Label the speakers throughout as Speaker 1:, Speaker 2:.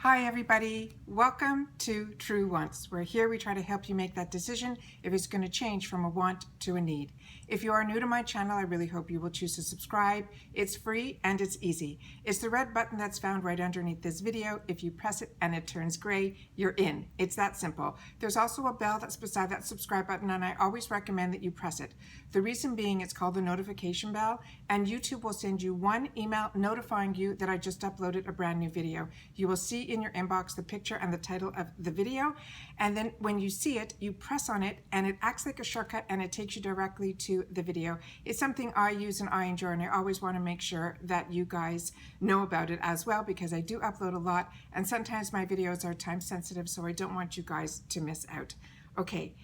Speaker 1: Hi everybody, welcome to True Wants. We're here, we try to help you make that decision if it's going to change from a want to a need. If you are new to my channel, I really hope you will choose to subscribe. It's free and it's easy. It's the red button that's found right underneath this video. If you press it and it turns gray, you're in. It's that simple. There's also a bell that's beside that subscribe button, and I always recommend that you press it. The reason being, it's called the notification bell, and YouTube will send you one email notifying you that I just uploaded a brand new video. You will see in your inbox the picture and the title of the video, and then when you see it, you press on it and it acts like a shortcut and it takes you directly to the video. It's something I use and I enjoy, and I always want to make sure that you guys know about it as well, because I do upload a lot and sometimes my videos are time sensitive, so I don't want you guys to miss out. Okay,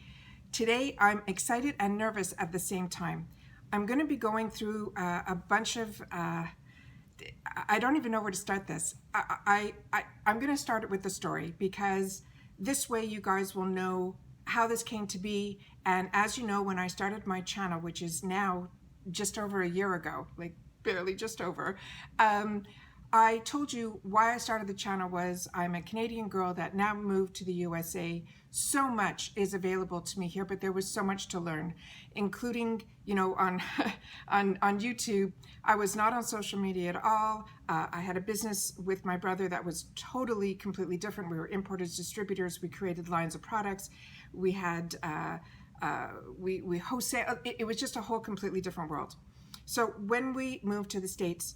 Speaker 1: today I'm excited and nervous at the same time. I'm going to be going through a bunch of I don't even know where to start this. I'm going to start it with the story, because this way you guys will know how this came to be. And as you know, when I started my channel, which is now just over a year ago, like barely just over, I told you why I started the channel was I'm a Canadian girl that now moved to the USA. So much is available to me here, but there was so much to learn, including, you know, on YouTube. I was not on social media at all. I had a business with my brother that was totally, completely different. We were importers, distributors. We created lines of products. We had, we wholesale. It was just a whole completely different world. So when we moved to the States,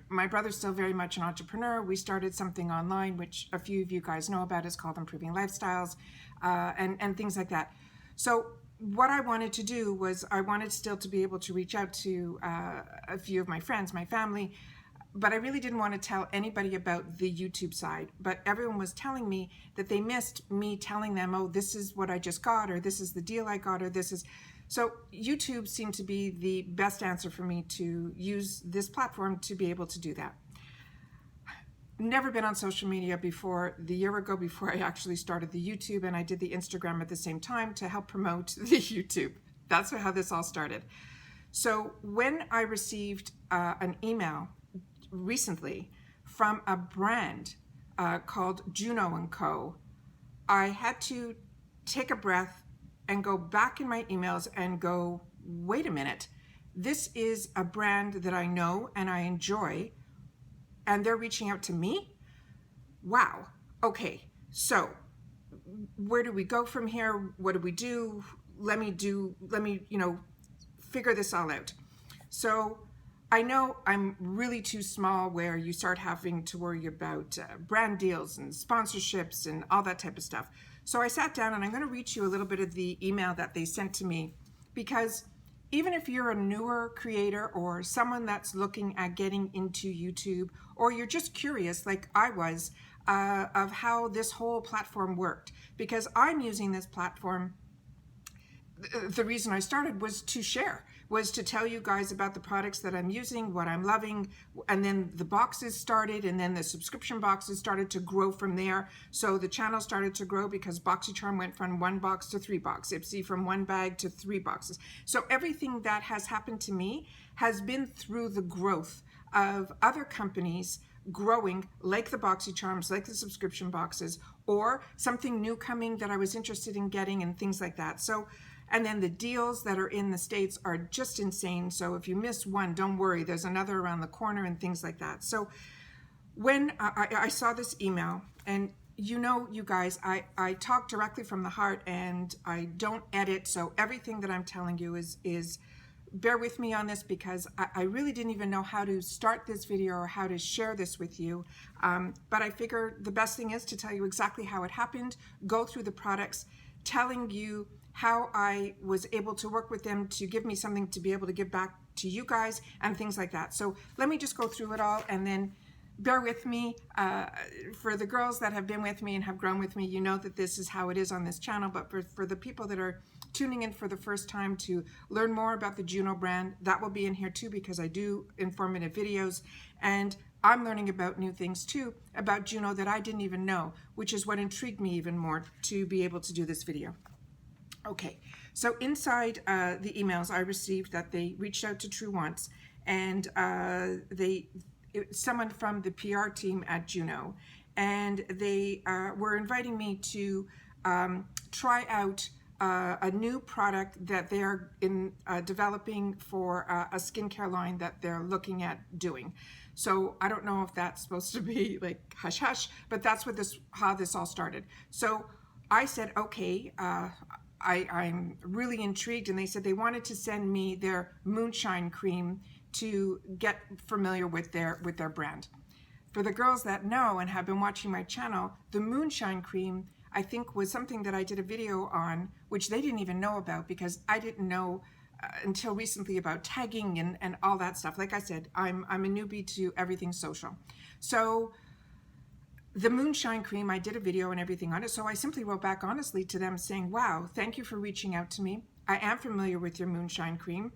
Speaker 1: my brother's still very much an entrepreneur. We started something online, which a few of you guys know about. Is called Improving Lifestyles, and things like that. So what I wanted to do was I wanted still to be able to reach out to a few of my friends, my family, but I really didn't want to tell anybody about the YouTube side. But everyone was telling me that they missed me telling them, oh, this is what I just got, or this is the deal I got, or this is... So YouTube seemed to be the best answer for me to use this platform to be able to do that. Never been on social media before. The year ago, before I actually started the YouTube, and I did the Instagram at the same time to help promote the YouTube. That's how this all started. So when I received an email recently from a brand called Juno Co, I had to take a breath and go back in my emails and go, wait a minute, this is a brand that I know and I enjoy, and they're reaching out to me? Wow. Okay, so where do we go from here? What do we do? Let me, you know, figure this all out. So I know I'm really too small where you start having to worry about brand deals and sponsorships and all that type of stuff. So I sat down, and I'm going to read you a little bit of the email that they sent to me, because even if you're a newer creator or someone that's looking at getting into YouTube, or you're just curious like I was of how this whole platform worked, because I'm using this platform, the reason I started was to share, was to tell you guys about the products that I'm using, what I'm loving, and then the boxes started, and then the subscription boxes started to grow from there. So the channel started to grow because BoxyCharm went from 1 box to 3 boxes, Ipsy from 1 bag to 3 boxes. So everything that has happened to me has been through the growth of other companies growing, like the BoxyCharms, like the subscription boxes, or something new coming that I was interested in getting, and things like that. So, and then the deals that are in the States are just insane. So if you miss one, don't worry, there's another around the corner and things like that. So when I saw this email, and you know, you guys, I talk directly from the heart and I don't edit. So everything that I'm telling you is bear with me on this, because I really didn't even know how to start this video or how to share this with you. But I figure the best thing is to tell you exactly how it happened, go through the products, telling you how I was able to work with them to give me something to be able to give back to you guys and things like that. So let me just go through it all, and then bear with me. For the girls that have been with me and have grown with me, you know that this is how it is on this channel. But for the people that are tuning in for the first time to learn more about the Juno brand, that will be in here too, because I do informative videos, and I'm learning about new things too about Juno that I didn't even know, which is what intrigued me even more to be able to do this video. Okay, so inside the emails I received that they reached out to True Wants, and someone from the PR team at Juno, and they were inviting me to try out a new product that they're developing for a skincare line that they're looking at doing. So I don't know if that's supposed to be like hush hush, but that's what how this all started. So I said, okay, I'm really intrigued, and they said they wanted to send me their Moonshine Cream to get familiar with their brand. For the girls that know and have been watching my channel, the Moonshine Cream, I think, was something that I did a video on, which they didn't even know about, because I didn't know until recently about tagging and all that stuff. Like I said, I'm a newbie to everything social. So the Moonshine Cream, I did a video and everything on it. So I simply wrote back honestly to them saying, wow, thank you for reaching out to me. I am familiar with your Moonshine Cream.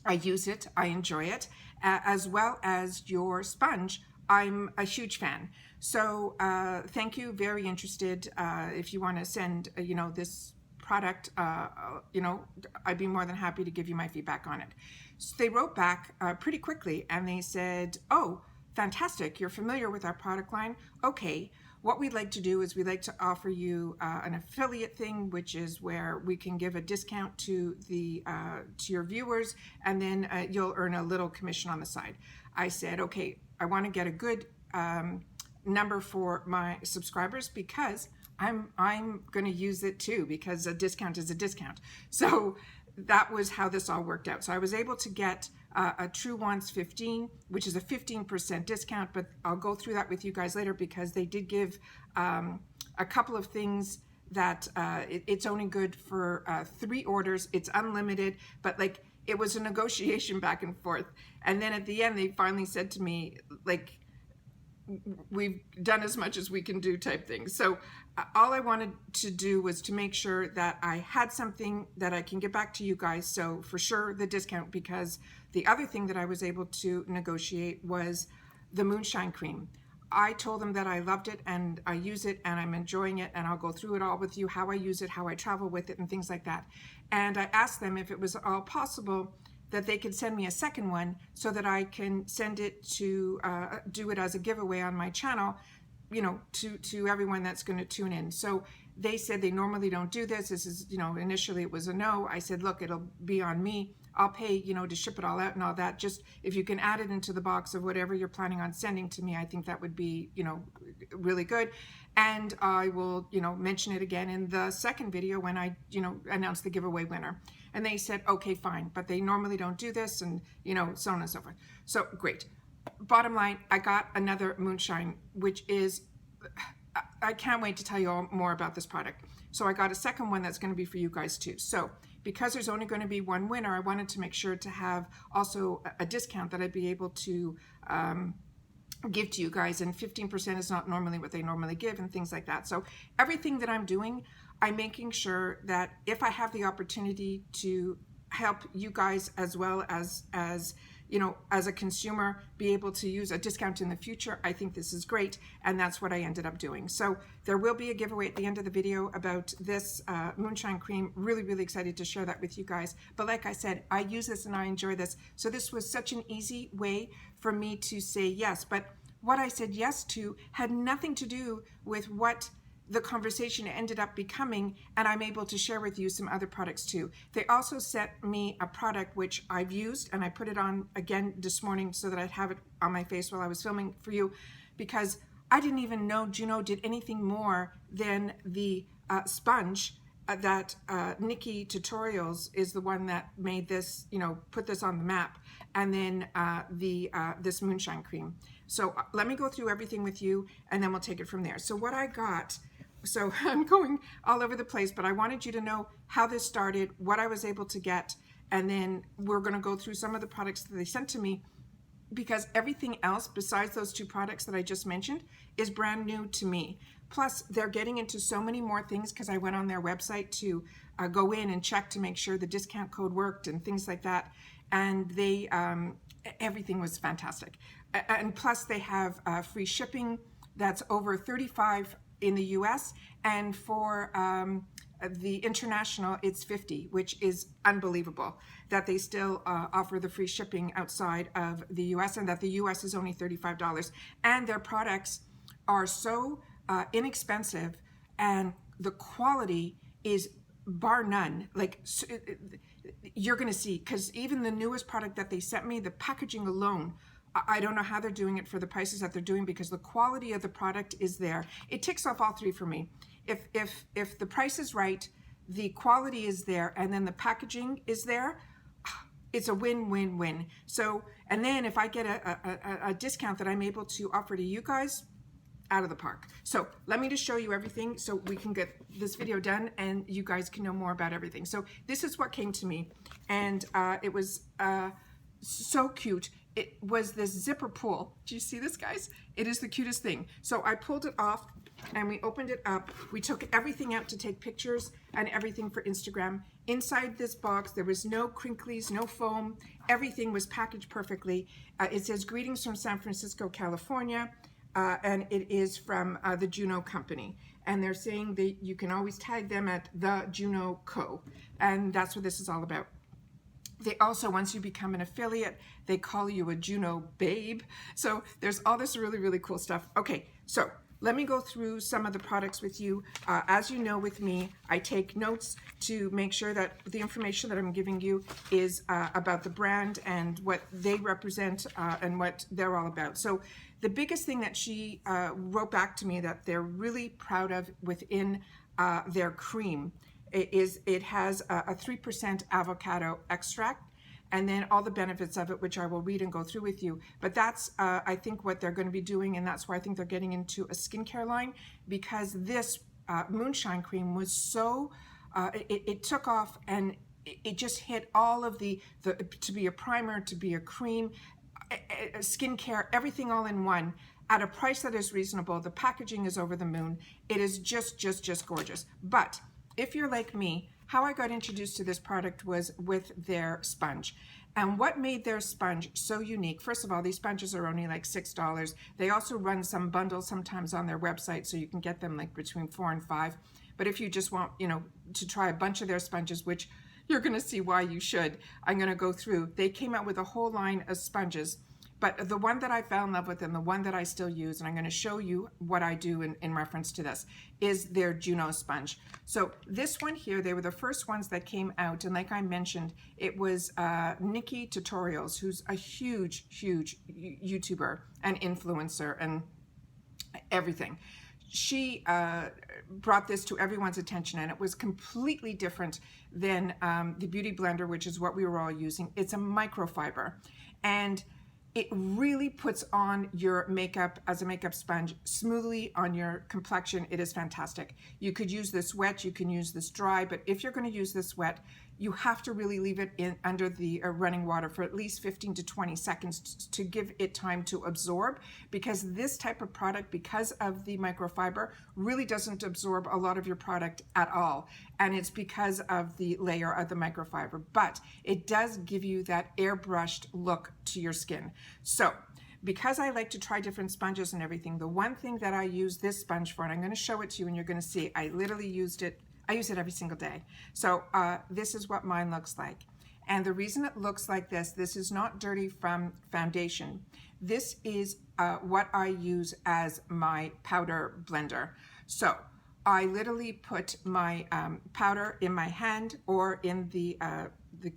Speaker 1: I use it, I enjoy it, as well as your sponge. I'm a huge fan. So thank you, very interested. If you want to send, this product, I'd be more than happy to give you my feedback on it. So they wrote back pretty quickly, and they said, oh, fantastic, you're familiar with our product line. Okay, what we'd like to do is we'd like to offer you an affiliate thing, which is where we can give a discount to your viewers, and then you'll earn a little commission on the side. I said, okay, I want to get a good number for my subscribers, because I'm going to use it too, because a discount is a discount. So that was how this all worked out. So I was able to get a True Wants 15, which is a 15% discount, but I'll go through that with you guys later, because they did give a couple of things that it's only good for 3 orders. It's unlimited, but like, it was a negotiation back and forth. And then at the end, they finally said to me, like, we've done as much as we can do type thing. So all I wanted to do was to make sure that I had something that I can get back to you guys. So for sure, the discount, because the other thing that I was able to negotiate was the Moonshine Cream. I told them that I loved it and I use it and I'm enjoying it, and I'll go through it all with you, how I use it, how I travel with it, and things like that. And I asked them if it was all possible that they could send me a second one so that I can send it to do it as a giveaway on my channel, to everyone that's going to tune in. So they said they normally don't do this. This is, initially it was a no. I said, look, it'll be on me. I'll pay, to ship it all out and all that. Just if you can add it into the box of whatever you're planning on sending to me, I think that would be, really good. And I will, mention it again in the second video when I, announce the giveaway winner. And they said, okay, fine, but they normally don't do this, and, so on and so forth. So great. Bottom line, I got another Moonshine, which is, I can't wait to tell you all more about this product. So I got a second one that's going to be for you guys too. So because there's only going to be one winner, I wanted to make sure to have also a discount that I'd be able to give to you guys, and 15% is not normally what they normally give, and things like that. So everything that I'm doing, I'm making sure that if I have the opportunity to help you guys, as well as as a consumer, be able to use a discount in the future, I think this is great, and that's what I ended up doing. So there will be a giveaway at the end of the video about this Moonshine Cream. Really, really excited to share that with you guys. But like I said, I use this and I enjoy this. So this was such an easy way for me to say yes. But what I said yes to had nothing to do with what the conversation ended up becoming, and I'm able to share with you some other products too. They also sent me a product which I've used, and I put it on again this morning so that I'd have it on my face while I was filming for you, because I didn't even know Juno did anything more than the sponge that Nikki Tutorials is the one that made this, put this on the map, and then this Moonshine Cream. So let me go through everything with you, and then we'll take it from there. So what I got, so I'm going all over the place, but I wanted you to know how this started, what I was able to get, and then we're going to go through some of the products that they sent to me, because everything else besides those 2 products that I just mentioned is brand new to me. Plus, they're getting into so many more things, because I went on their website to go in and check to make sure the discount code worked and things like that. And they, everything was fantastic. And plus, they have free shipping that's over $35 in the US. And for the international, it's $50, which is unbelievable that they still offer the free shipping outside of the US, and that the US is only $35. And their products are so inexpensive, and the quality is bar none. Like, you're gonna see, because even the newest product that they sent me, the packaging alone, I don't know how they're doing it for the prices that they're doing, because the quality of the product is there. It ticks off all three for me. If the price is right, the quality is there, and then the packaging is there, it's a win-win-win. So, and then if I get a discount that I'm able to offer to you guys, out of the park. So let me just show you everything so we can get this video done and you guys can know more about everything. So this is what came to me, and it was so cute. It was this zipper pull. Do you see this, guys? It is the cutest thing. So I pulled it off and we opened it up. We took everything out to take pictures and everything for Instagram. Inside this box, there was no crinklies, no foam. Everything was packaged perfectly. It says, "Greetings from San Francisco, California." And it is from the Juno company. And they're saying that you can always tag them at the Juno Co. And that's what this is all about. They also, once you become an affiliate, they call you a Juno babe. So there's all this really, really cool stuff. Okay, so let me go through some of the products with you. As you know, with me, I take notes to make sure that the information that I'm giving you is about the brand and what they represent and what they're all about. So the biggest thing that she wrote back to me that they're really proud of within their cream is it has a 3% avocado extract, and then all the benefits of it, which I will read and go through with you. But that's, I think, what they're going to be doing, and that's why I think they're getting into a skincare line, because this Moonshine Cream was so, it took off, and it just hit all of the to be a primer, to be a cream, skincare, everything all in one, at a price that is reasonable. The packaging is over the moon. It is just gorgeous. But if you're like me, how I got introduced to this product was with their sponge. And what made their sponge so unique, first of all, these sponges are only like $6. They also run some bundles sometimes on their website, so you can get them like between $4 and $5. But if you just want, you know, to try a bunch of their sponges, which you're gonna see why you should, I'm gonna go through. They came out with a whole line of sponges. But the one that I fell in love with, and the one that I still use, and I'm going to show you what I do in reference to this, is their Juno Sponge. So this one here, they were the first ones that came out, and like I mentioned, it was Nikki Tutorials, who's a huge YouTuber and influencer and everything. She brought this to everyone's attention, and it was completely different than the Beauty Blender, which is what we were all using. It's a microfiber, and it really puts on your makeup as a makeup sponge smoothly on your complexion. It is fantastic. You could use this wet, you can use this dry, but if you're going to use this wet, you have to really leave it in under the running water for at least 15 to 20 seconds to give it time to absorb, because this type of product, because of the microfiber, really doesn't absorb a lot of your product at all. And it's because of the layer of the microfiber, but it does give you that airbrushed look to your skin. So because I like to try different sponges and everything, the one thing that I use this sponge for, and I'm going to show it to you and you're going to see, I literally used it. I use it every single day. So this is what mine looks like. And the reason it looks like this is not dirty from foundation. This is what I use as my powder blender. So I literally put my powder in my hand or in the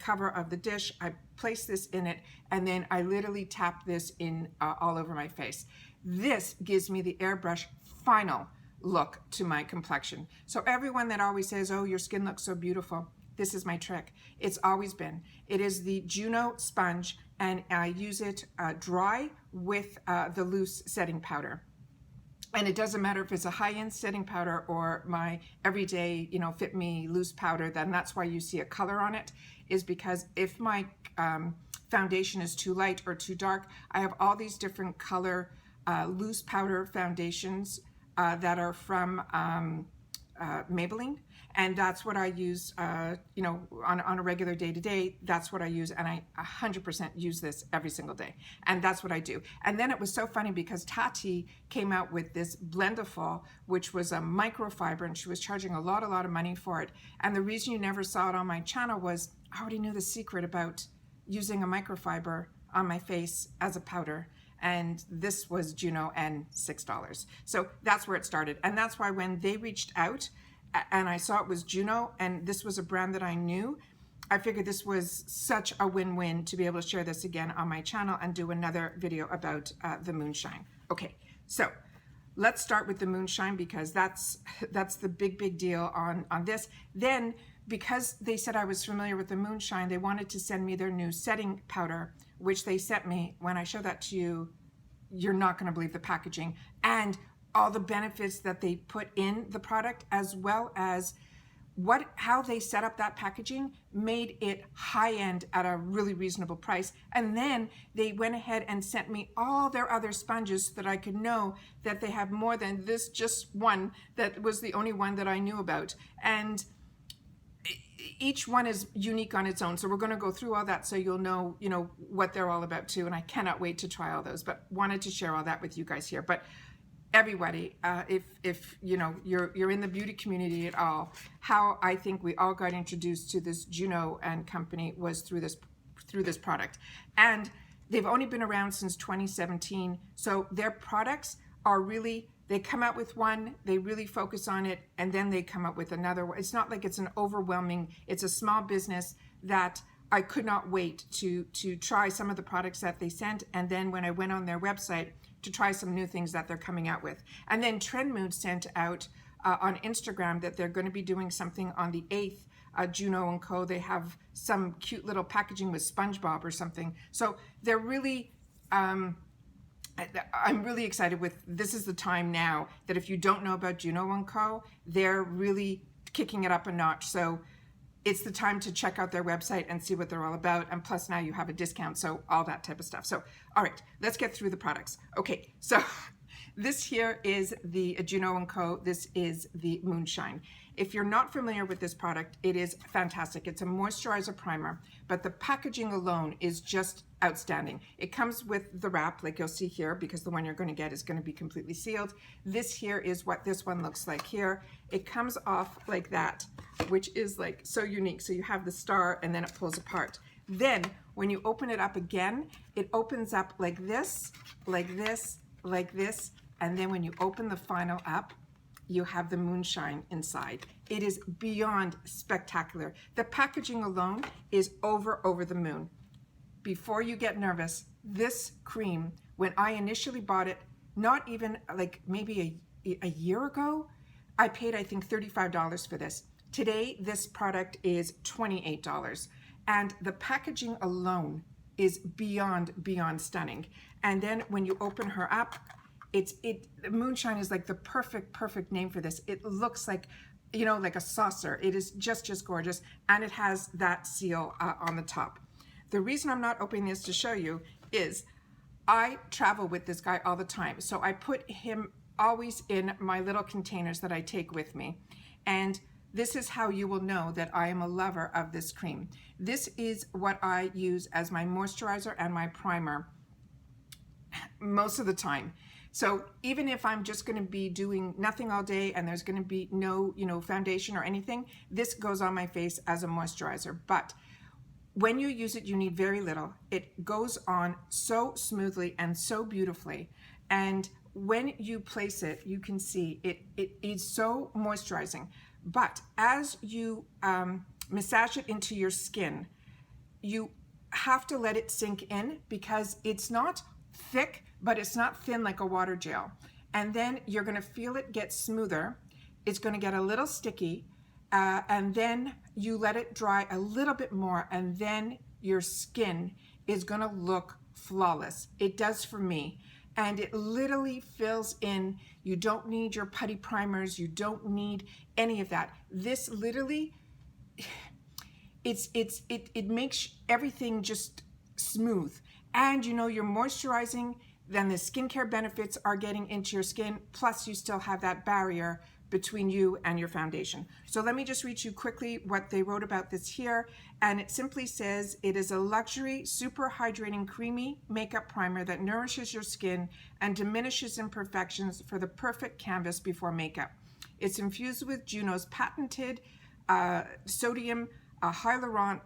Speaker 1: cover of the dish. I place this in it, and then I literally tap this in all over my face. This gives me the airbrush final look to my complexion. So everyone that always says, oh, your skin looks so beautiful, this is my trick. It's always been. It is the Juno Sponge, and I use it dry with the loose setting powder. And it doesn't matter if it's a high-end setting powder or my everyday, you know, fit me loose powder. Then that's why you see a color on it, is because if my foundation is too light or too dark, I have all these different color loose powder foundations that are from Maybelline, and that's what I use, you know, on a regular day-to-day. That's what I use, and I 100% use this every single day, and that's what I do. And then it was so funny because Tati came out with this Blendiful, which was a microfiber, and she was charging a lot of money for it. And the reason you never saw it on my channel was I already knew the secret about using a microfiber on my face as a powder. And this was Juno and $6. So that's where it started. And that's why when they reached out and I saw it was Juno and this was a brand that I knew, I figured this was such a win-win to be able to share this again on my channel and do another video about the Moonshine. Okay, so let's start with the Moonshine because that's the big deal on this. Then, because they said I was familiar with the Moonshine, they wanted to send me their new setting powder, which they sent me. When I show that to you, you're not going to believe the packaging and all the benefits that they put in the product, as well as how they set up that packaging made it high-end at a really reasonable price. And then they went ahead and sent me all their other sponges so that I could know that they have more than this just one that was the only one that I knew about. And each one is unique on its own. So we're going to go through all that so you'll know, you know, what they're all about too. And I cannot wait to try all those, but wanted to share all that with you guys here. But everybody, if you know, you're in the beauty community at all, how I think we all got introduced to this Juno and company was through this product. And they've only been around since 2017. So their products are really, they come out with one, they really focus on it, and then they come up with another. It's not like it's an overwhelming, it's a small business that I could not wait to try some of the products that they sent. And then when I went on their website to try some new things that they're coming out with. And then Trend Mood sent out on Instagram that they're going to be doing something on the 8th, Juno Co. They have some cute little packaging with SpongeBob or something. So they're really, I'm really excited with, this is the time now that if you don't know about Juno Co, they're really kicking it up a notch. So it's the time to check out their website and see what they're all about. And plus now you have a discount, so all that type of stuff. So, all right, let's get through the products. Okay, so this here is the Juno Co. This is the Moonshine. If you're not familiar with this product, it is fantastic. It's a moisturizer primer, but the packaging alone is just outstanding. It comes with the wrap, like you'll see here, because the one you're going to get is going to be completely sealed. This here is what this one looks like here. It comes off like that, which is like so unique. So you have the star and then it pulls apart. Then when you open it up again, it opens up like this, like this, like this. And then when you open the final up, you have the Moonshine inside. It is beyond spectacular. The packaging alone is over the moon. Before you get nervous, this cream, when I initially bought it, not even like maybe a year ago, I paid I think $35 for this. Today, this product is $28. And the packaging alone is beyond stunning. And then when you open her up, Moonshine is like the perfect name for this. It looks like, you know, like a saucer. It is just gorgeous. And it has that seal on the top. The reason I'm not opening this to show you is I travel with this guy all the time. So I put him always in my little containers that I take with me. And this is how you will know that I am a lover of this cream. This is what I use as my moisturizer and my primer most of the time. So even if I'm just going to be doing nothing all day and there's going to be no, you know, foundation or anything, this goes on my face as a moisturizer. But when you use it, you need very little. It goes on so smoothly and so beautifully. And when you place it, you can see it is so moisturizing. But as you massage it into your skin, you have to let it sink in because it's not thick, but it's not thin like a water gel. And then you're gonna feel it get smoother. It's gonna get a little sticky, and then you let it dry a little bit more, and then your skin is gonna look flawless. It does for me. And it literally fills in. You don't need your putty primers. You don't need any of that. This literally, it makes everything just smooth. And you know, you're moisturizing, then the skincare benefits are getting into your skin, plus you still have that barrier between you and your foundation. So let me just read you quickly what they wrote about this here. And it simply says, it is a luxury, super hydrating, creamy makeup primer that nourishes your skin and diminishes imperfections for the perfect canvas before makeup. It's infused with Juno's patented sodium hyaluronate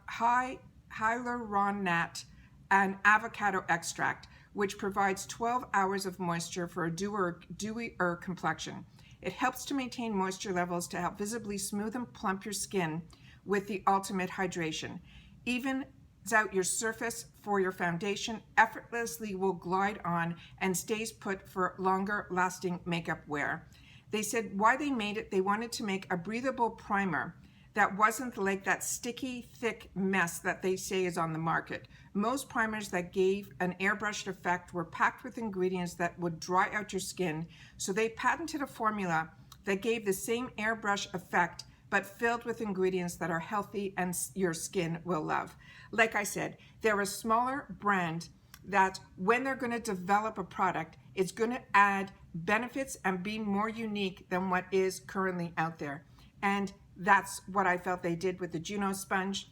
Speaker 1: and avocado extract, which provides 12 hours of moisture for a dewier complexion. It helps to maintain moisture levels to help visibly smooth and plump your skin with the ultimate hydration. Evens out your surface for your foundation, effortlessly will glide on and stays put for longer lasting makeup wear. They said why they made it, they wanted to make a breathable primer that wasn't like that sticky, thick mess that they say is on the market. Most primers that gave an airbrushed effect were packed with ingredients that would dry out your skin, so they patented a formula that gave the same airbrush effect, but filled with ingredients that are healthy and your skin will love. Like I said, they're a smaller brand that when they're gonna develop a product, it's gonna add benefits and be more unique than what is currently out there. And that's what I felt they did with the Juno Sponge.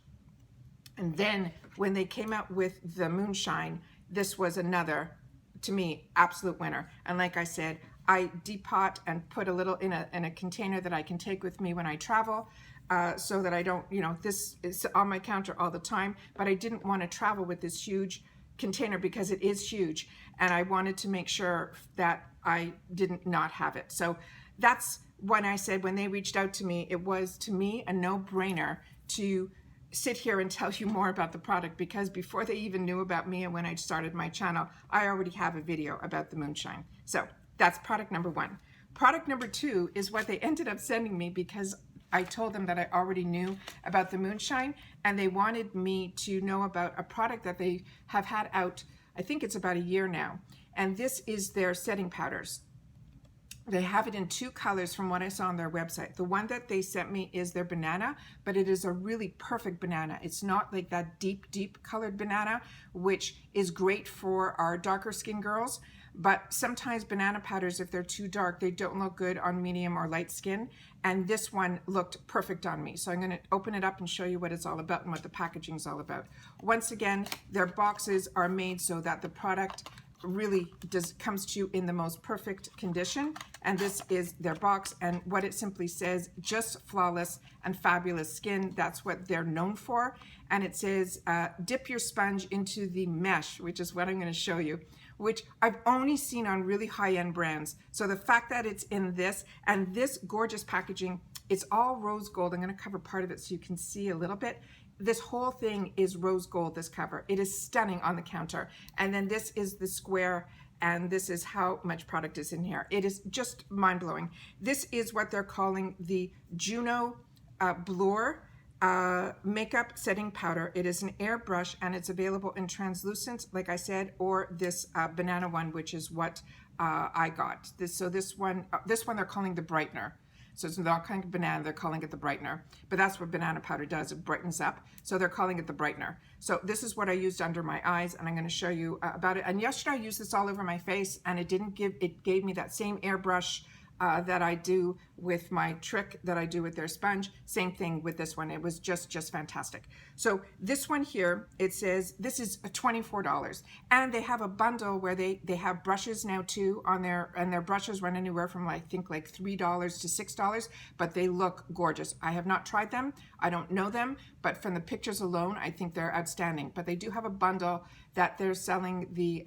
Speaker 1: And then when they came out with the Moonshine, this was another, to me, absolute winner. And like I said, I depot and put a little in a container that I can take with me when I travel, so that I don't, this is on my counter all the time, but I didn't want to travel with this huge container because it is huge. And I wanted to make sure that I didn't not have it. So that's when I said, when they reached out to me, it was to me a no-brainer to sit here and tell you more about the product, because before they even knew about me and when I started my channel, I already have a video about the Moonshine. So that's product number one. Product number two is what they ended up sending me, because I told them that I already knew about the Moonshine and they wanted me to know about a product that they have had out, I think it's about a year now. And this is their setting powders. They have it in two colors from what I saw on their website. The one that they sent me is their banana, but it is a really perfect banana. It's not like that deep colored banana, which is great for our darker skin girls. But sometimes banana powders, if they're too dark, they don't look good on medium or light skin. And this one looked perfect on me. So I'm going to open it up and show you what it's all about and what the packaging is all about. Once again, their boxes are made so that the product really comes to you in the most perfect condition. And this is their box, and what it simply says, just flawless and fabulous skin. That's what they're known for. And it says, dip your sponge into the mesh, which is what I'm going to show you, which I've only seen on really high-end brands. So the fact that it's in this, and this gorgeous packaging, it's all rose gold. I'm going to cover part of it so you can see a little bit. This whole thing is rose gold, this cover. It is stunning on the counter. And then this is the square, and this is how much product is in here. It is just mind-blowing. This is what they're calling the Juno Blur makeup setting powder. It is an airbrush, and it's available in translucent, like I said, or this banana one, which is what I got. This one they're calling the Brightener. So it's not calling it banana, they're calling it the Brightener. But that's what banana powder does, it brightens up. So they're calling it the Brightener. So this is what I used under my eyes, and I'm gonna show you about it. And yesterday I used this all over my face, and it gave me that same airbrush that I do with my trick that I do with their sponge. Same thing with this one. It was just fantastic. So this one here, it says this is $24, and they have a bundle where they have brushes now too on there, and their brushes run anywhere from I think like $3 to $6, but they look gorgeous. I have not tried them, I don't know them, but from the pictures alone I think they're outstanding. But they do have a bundle that they're selling the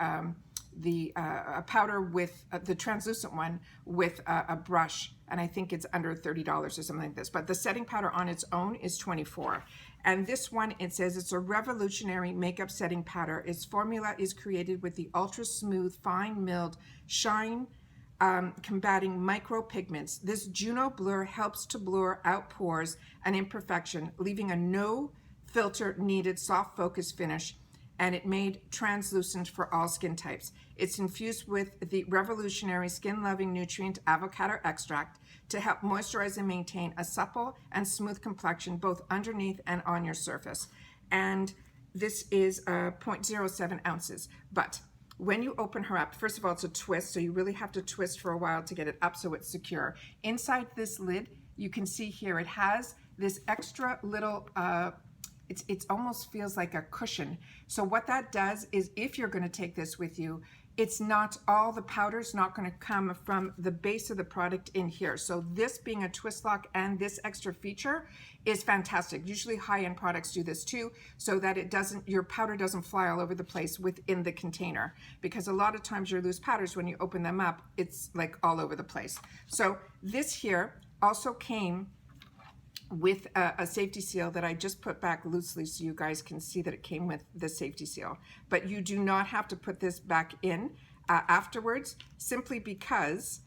Speaker 1: powder with the translucent one with a brush, and I think it's under $30 or something like this. But the setting powder on its own is $24. And this one, it says it's a revolutionary makeup setting powder. Its formula is created with the ultra smooth, fine milled shine, combating micropigments. This Juno Blur helps to blur out pores and imperfection, leaving a no filter needed soft focus finish, and it made translucent for all skin types. It's infused with the revolutionary skin-loving nutrient avocado extract to help moisturize and maintain a supple and smooth complexion both underneath and on your surface. And this is 0.07 ounces. But when you open her up, first of all, it's a twist, so you really have to twist for a while to get it up so it's secure. Inside this lid, you can see here, it has this extra little, it almost feels like a cushion. So what that does is, if you're going to take this with you, it's not, all the powder's not going to come from the base of the product in here. So this being a twist lock and this extra feature is fantastic. Usually high-end products do this too, so that it doesn't, your powder doesn't fly all over the place within the container, because a lot of times your loose powders, when you open them up, it's like all over the place. So this here also came with a safety seal that I just put back loosely so you guys can see that it came with the safety seal. But you do not have to put this back in afterwards, simply because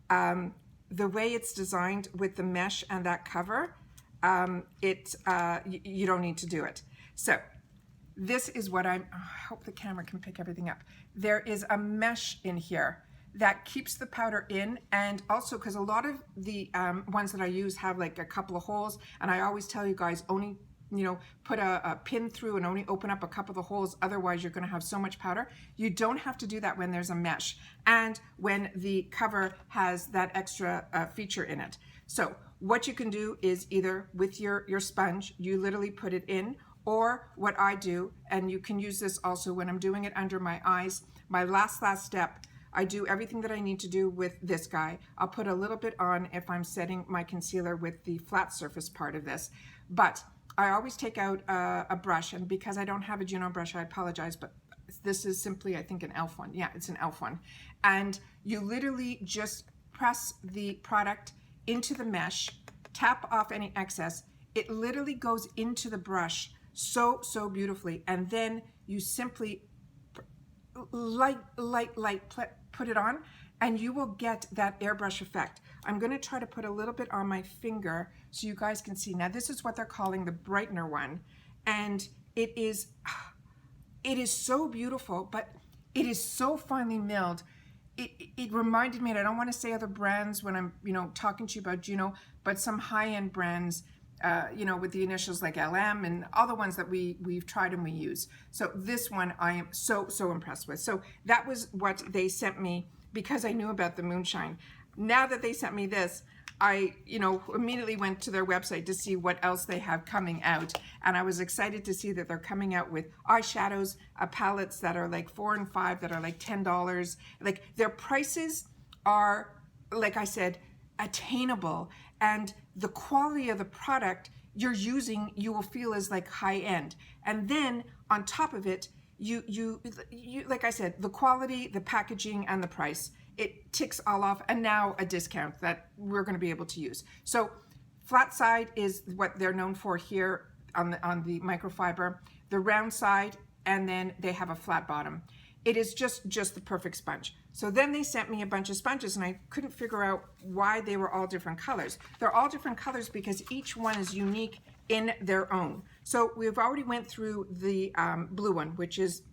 Speaker 1: the way it's designed with the mesh and that cover, you don't need to do it. So this is what I hope the camera can pick everything up. There is a mesh in here that keeps the powder in, and also because a lot of the ones that I use have like a couple of holes, and I always tell you guys, only, you know, put a pin through and only open up a couple of the holes, otherwise you're going to have so much powder. You don't have to do that when there's a mesh and when the cover has that extra feature in it. So what you can do is either with your sponge, you literally put it in, or what I do, and you can use this also when I'm doing it under my eyes, my last step, I do everything that I need to do with this guy. I'll put a little bit on if I'm setting my concealer with the flat surface part of this. But I always take out a brush, and because I don't have a Juno brush, I apologize, but this is simply, I think, an e.l.f. one. Yeah, it's an e.l.f. one. And you literally just press the product into the mesh, tap off any excess. It literally goes into the brush so beautifully. And then you simply light put it on, and you will get that airbrush effect. I'm going to try to put a little bit on my finger so you guys can see. Now this is what they're calling the Brightener one, and it is so beautiful, but it is so finely milled. It reminded me, and I don't want to say other brands when I'm, you know, talking to you about Juno, but some high-end brands, you know, with the initials like LM and all the ones that we've tried and we use. So this one I am so impressed with. So that was what they sent me, because I knew about the Moonshine. Now that they sent me this, I, you know, immediately went to their website to see what else they have coming out, and I was excited to see that they're coming out with eyeshadows, palettes that are like $4 and $5, that are like $10. Like, their prices are, like I said, attainable, and the quality of the product you're using, you will feel is like high end. And then on top of it, you like I said, the quality, the packaging, and the price, it ticks all off, and now a discount that we're going to be able to use. So flat side is what they're known for here on the microfiber, the round side, and then they have a flat bottom. It is just the perfect sponge. So then they sent me a bunch of sponges, and I couldn't figure out why they were all different colors. They're all different colors because each one is unique in their own. So we've already went through the blue one, which is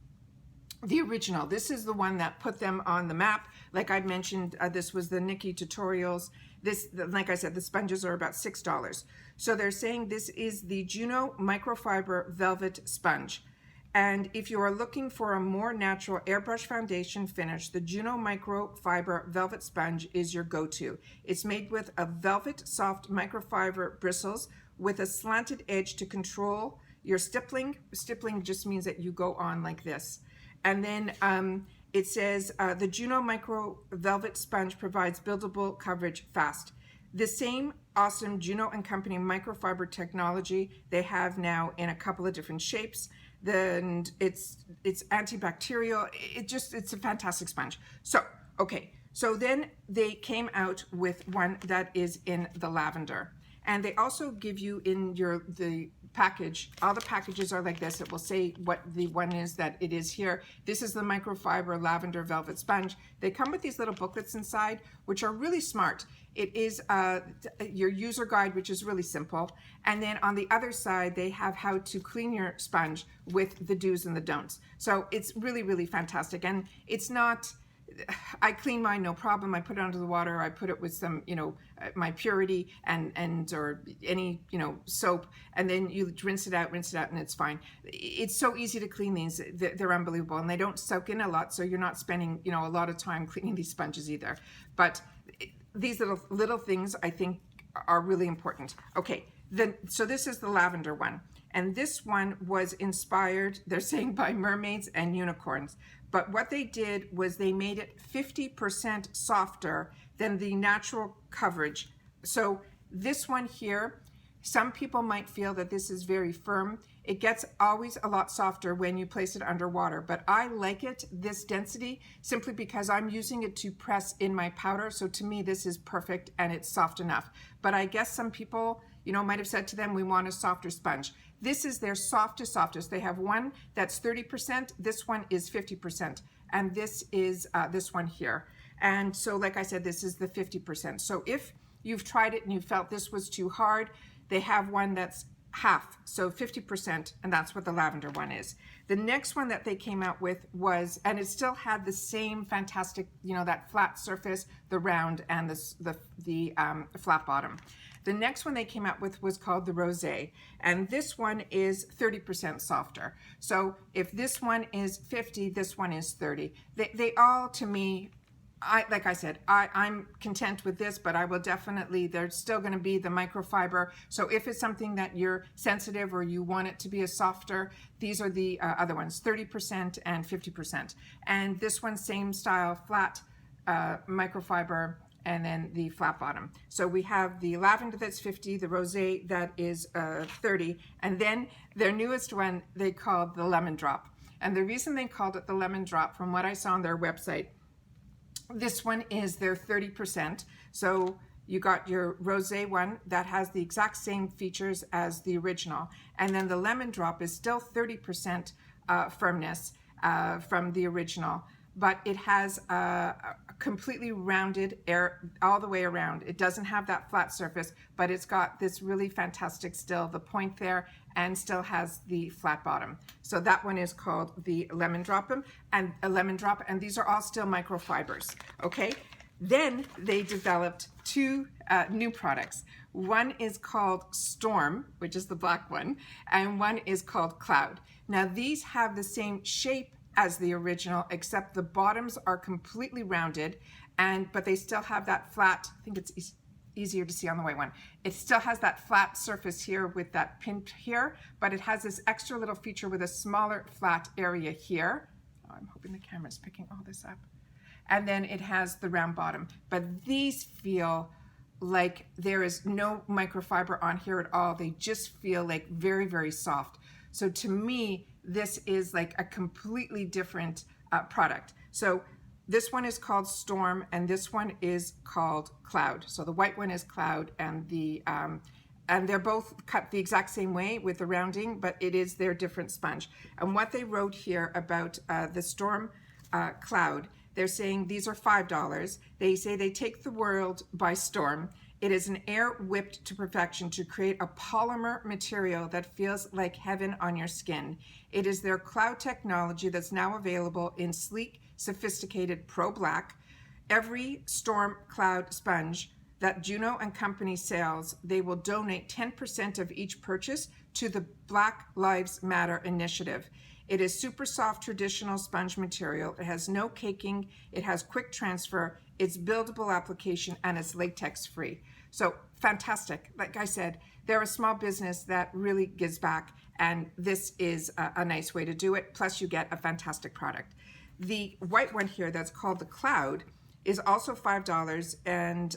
Speaker 1: the original. This is the one that put them on the map. Like I mentioned, this was the Nikki tutorials. This, like I said, the sponges are about $6. So they're saying this is the Juno Microfiber Velvet Sponge. And if you are looking for a more natural airbrush foundation finish, the Juno Microfiber Velvet Sponge is your go-to. It's made with a velvet soft microfiber bristles with a slanted edge to control your stippling. Stippling just means that you go on like this. And then it says the Juno Micro Velvet Sponge provides buildable coverage fast. The same awesome Juno and Company microfiber technology they have now in a couple of different shapes. Then it's antibacterial. It's a fantastic sponge. So, okay. So then they came out with one that is in the lavender. And they also give you in the package, all the packages are like this. It will say what the one is that it is here. This is the microfiber lavender velvet sponge. They come with these little booklets inside, which are really smart. It is your user guide, which is really simple. And then on the other side, they have how to clean your sponge with the do's and the don'ts. So it's really fantastic. And it's not, I clean mine, no problem. I put it under the water. I put it with some, you know, my Purity and or any, you know, soap, and then you rinse it out, and it's fine. It's so easy to clean these. They're unbelievable, and they don't soak in a lot, so you're not spending, you know, a lot of time cleaning these sponges either. But these little things I think are really important. Okay, then so this is the lavender one, and this one was inspired, they're saying, by mermaids and unicorns. But what they did was they made it 50% softer than the natural coverage. So this one here, some people might feel that this is very firm. It gets always a lot softer when you place it underwater, but I like it, this density, simply because I'm using it to press in my powder. So to me, this is perfect and it's soft enough. But I guess some people, you know, might have said to them, we want a softer sponge. This is their softest. They have one that's 30%, this one is 50%, and this is this one here. And so, like I said, this is the 50%. So if you've tried it and you felt this was too hard, they have one that's half, so 50%, and that's what the lavender one is. The next one that they came out with was, and it still had the same fantastic, you know, that flat surface, the round, and the flat bottom. The next one they came out with was called the Rosé, and this one is 30% softer. So if this one is 50, this one is 30. They all, to me, like I said, I'm content with this, but I will definitely, there's still going to be the microfiber. So if it's something that you're sensitive or you want it to be a softer, these are the other ones, 30% and 50%. And this one, same style, flat microfiber, and then the flat bottom. So we have the lavender that's 50, the rosé that is 30, and then their newest one they called the lemon drop. And the reason they called it the lemon drop, from what I saw on their website, this one is their 30%. So you got your rosé one that has the exact same features as the original, and then the lemon drop is still 30% firmness from the original, but it has a completely rounded air all the way around. It doesn't have that flat surface, but it's got this really fantastic, still the point there, and still has the flat bottom. So that one is called the lemon drop, and these are all still microfibers. Okay, then they developed two new products. One is called Storm, which is the black one, and one is called Cloud. Now these have the same shape as the original, except the bottoms are completely rounded, but they still have that flat, I think it's easier to see on the white one. It still has that flat surface here with that pin here, but it has this extra little feature with a smaller flat area here. Oh, I'm hoping the camera's picking all this up. And then it has the round bottom. But these feel like there is no microfiber on here at all. They just feel like very, very soft. So to me, this is like a completely different product. So this one is called Storm, and this one is called Cloud. So the white one is Cloud, and and they're both cut the exact same way with the rounding, but it is their different sponge. And what they wrote here about the Storm Cloud, they're saying these are $5. They say they take the world by storm. It is an air whipped to perfection to create a polymer material that feels like heaven on your skin. It is their cloud technology that's now available in sleek, sophisticated Pro Black. Every Storm Cloud sponge that Juno and Company sells, they will donate 10% of each purchase to the Black Lives Matter initiative. It is super soft traditional sponge material. It has no caking. It has quick transfer. It's buildable application, and it's latex free. So fantastic. Like I said, they're a small business that really gives back, and this is a nice way to do it. Plus you get a fantastic product. The white one here that's called the Cloud is also $5, and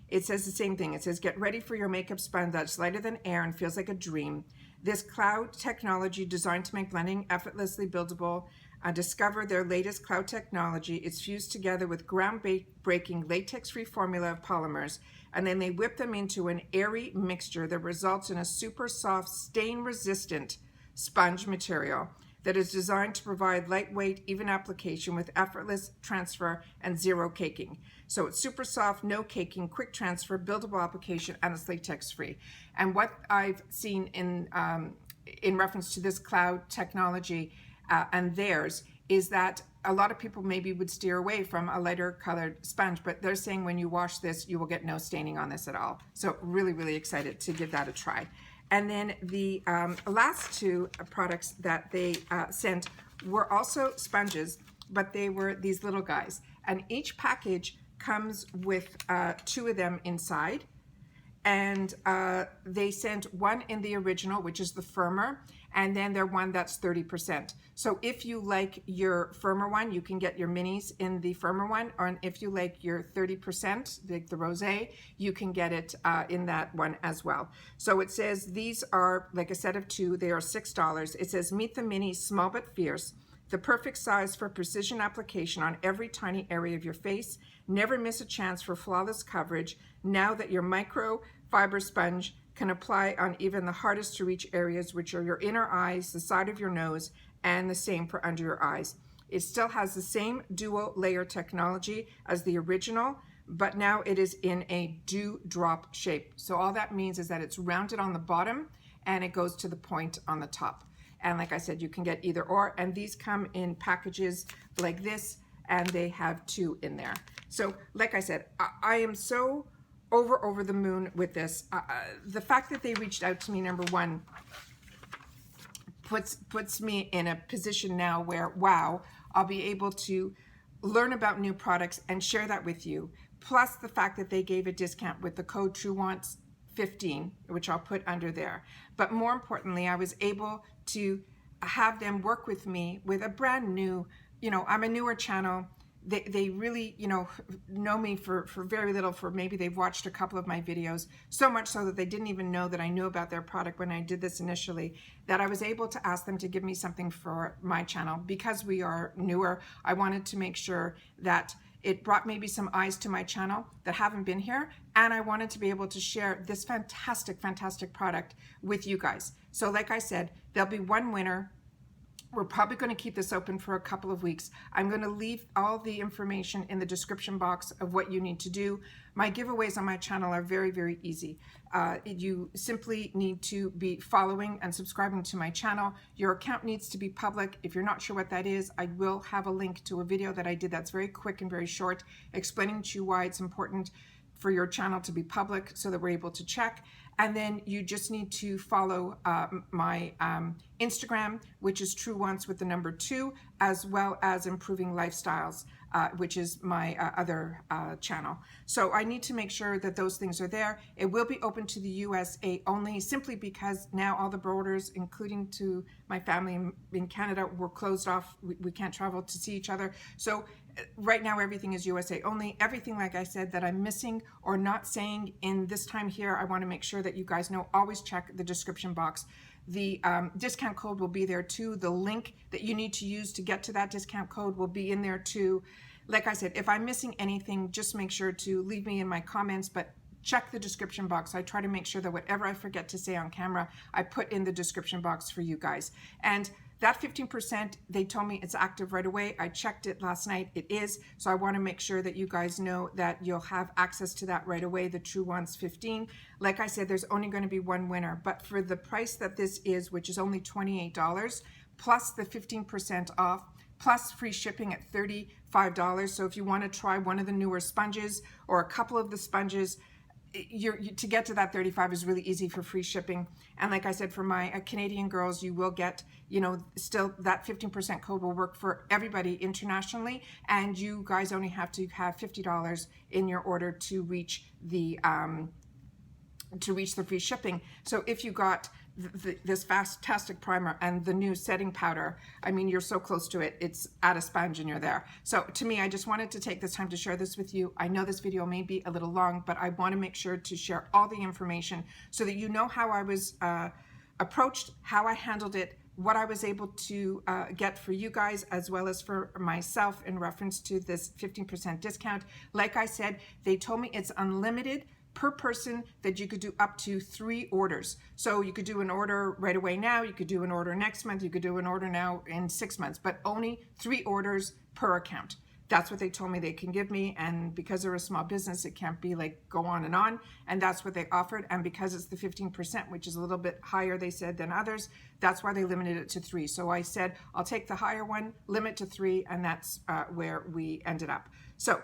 Speaker 1: it says the same thing. It says, get ready for your makeup sponge that's lighter than air and feels like a dream. This cloud technology designed to make blending effortlessly buildable. Discover their latest cloud technology. It's fused together with groundbreaking latex-free formula of polymers, and then they whip them into an airy mixture that results in a super soft, stain-resistant sponge material that is designed to provide lightweight, even application with effortless transfer and zero caking. So it's super soft, no caking, quick transfer, buildable application, and it's latex-free. And what I've seen in reference to this cloud technology and theirs is that a lot of people maybe would steer away from a lighter colored sponge, but they're saying when you wash this, you will get no staining on this at all. So really, really excited to give that a try. And then the last two products that they sent were also sponges, but they were these little guys. And each package comes with 2 of them inside. And they sent one in the original, which is the firmer, and then they're one that's 30%. So if you like your firmer one, you can get your minis in the firmer one, or if you like your 30%, like the rosé, you can get it in that one as well. So it says these are like a set of 2, they are $6. It says meet the mini, small but fierce, the perfect size for precision application on every tiny area of your face. Never miss a chance for flawless coverage now that your microfiber sponge can apply on even the hardest to reach areas, which are your inner eyes, the side of your nose, and the same for under your eyes. It still has the same dual layer technology as the original, but now it is in a dewdrop shape. So all that means is that it's rounded on the bottom and it goes to the point on the top. And like I said, you can get either or, and these come in packages like this, and they have 2 in there. So like I said, I am so over the moon with this. The fact that they reached out to me, number one, puts me in a position now where, wow, I'll be able to learn about new products and share that with you. Plus the fact that they gave a discount with the code TrueWants15, which I'll put under there. But more importantly, I was able to have them work with me with a brand new, I'm a newer channel. They really, know me for very little, for maybe they've watched a couple of my videos, so much so that they didn't even know that I knew about their product when I did this initially, that I was able to ask them to give me something for my channel. Because we are newer, I wanted to make sure that it brought maybe some eyes to my channel that haven't been here, and I wanted to be able to share this fantastic, fantastic product with you guys. So like I said, there'll be one winner. We're probably going to keep this open for a couple of weeks. I'm going to leave all the information in the description box of what you need to do. My giveaways on my channel are very, very easy. You simply need to be following and subscribing to my channel. Your account needs to be public. If you're not sure what that is, I will have a link to a video that I did that's very quick and very short, explaining to you why it's important for your channel to be public so that we're able to check. And then you just need to follow my Instagram, which is TrueWants with the number 2, as well as Improving Lifestyles, which is my other channel. So I need to make sure that those things are there. It will be open to the USA only, simply because now all the borders, including to my family in Canada, were closed off. We can't travel to see each other. So right now everything is USA only. Everything, like I said, that I'm missing or not saying in this time here, I want to make sure that you guys know, always check the description box. The discount code will be there too. The link that you need to use to get to that discount code will be in there too. Like I said, if I'm missing anything, just make sure to leave me in my comments, but check the description box. I try to make sure that whatever I forget to say on camera, I put in the description box for you guys. And that 15%, they told me it's active right away. I checked it last night. It is. So I want to make sure that you guys know that you'll have access to that right away, the TrueWants15. Like I said, there's only going to be one winner. But for the price that this is, which is only $28, plus the 15% off, plus free shipping at $35. So if you want to try one of the newer sponges or a couple of the sponges, to get to that 35 is really easy for free shipping. And like I said, for my Canadian girls, you will get, still that 15% code will work for everybody internationally. And you guys only have to have $50 in your order to reach the free shipping. So if you got this fantastic primer and the new setting powder, I mean, you're so close to it, it's at a sponge and you're there. So to me, I just wanted to take this time to share this with you. I know this video may be a little long, but I want to make sure to share all the information so that you know how I was approached, how I handled it, what I was able to get for you guys as well as for myself in reference to this 15% discount. Like I said, they told me it's unlimited per person, that you could do up to 3 orders. So you could do an order right away now, you could do an order next month, you could do an order now in 6 months, but only 3 orders per account. That's what they told me they can give me, and because they're a small business, it can't be like go on, and that's what they offered. And because it's the 15%, which is a little bit higher, they said, than others, that's why they limited it to 3. So I said, I'll take the higher one, limit to 3, and that's where we ended up. So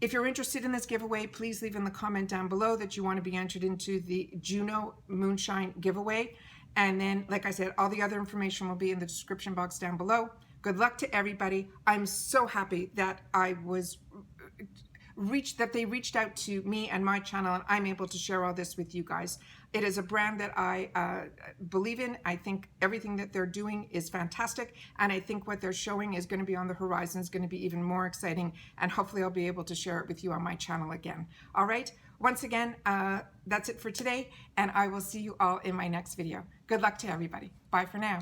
Speaker 1: if you're interested in this giveaway, please leave in the comment down below that you want to be entered into the Juno Moonshine giveaway. And then, like I said, all the other information will be in the description box down below. Good luck to everybody. I'm so happy that they reached out to me and my channel, and I'm able to share all this with you guys. It is a brand that I believe in. I think everything that they're doing is fantastic, and I think what they're showing is going to be on the horizon, is going to be even more exciting, and hopefully I'll be able to share it with you on my channel again. All right, once again, that's it for today, and I will see you all in my next video. Good luck to everybody. Bye for now.